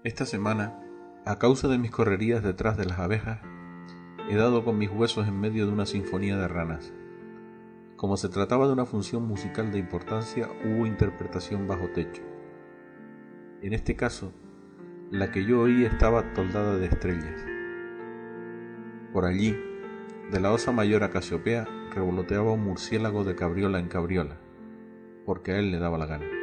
Esta semana, a causa de mis correrías detrás de las abejas, he dado con mis huesos en medio de una sinfonía de ranas. Como se trataba de una función musical de importancia, hubo interpretación bajo techo. En este caso, la que yo oí estaba toldada de estrellas. Por allí, de la osa mayor a Casiopea, revoloteaba un murciélago de cabriola en cabriola, porque a él le daba la gana.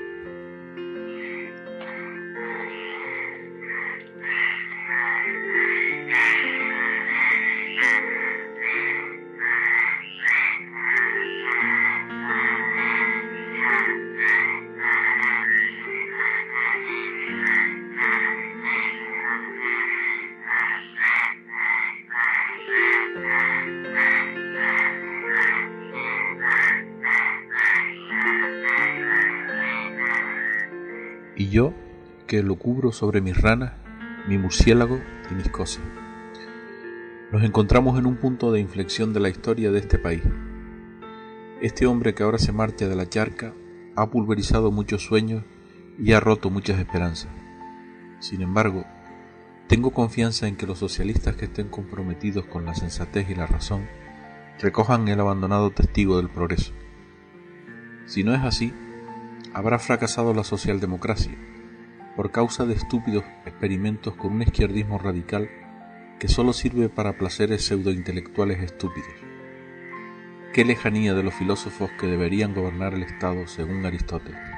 Y yo, que lo cubro sobre mis ranas, mi murciélago y mis cosas. Nos encontramos en un punto de inflexión de la historia de este país. Este hombre que ahora se marcha de la charca ha pulverizado muchos sueños y ha roto muchas esperanzas. Sin embargo, tengo confianza en que los socialistas que estén comprometidos con la sensatez y la razón recojan el abandonado testigo del progreso. Si no es así, habrá fracasado la socialdemocracia por causa de estúpidos experimentos con un izquierdismo radical que solo sirve para placeres pseudointelectuales estúpidos. Qué lejanía de los filósofos que deberían gobernar el Estado según Aristóteles.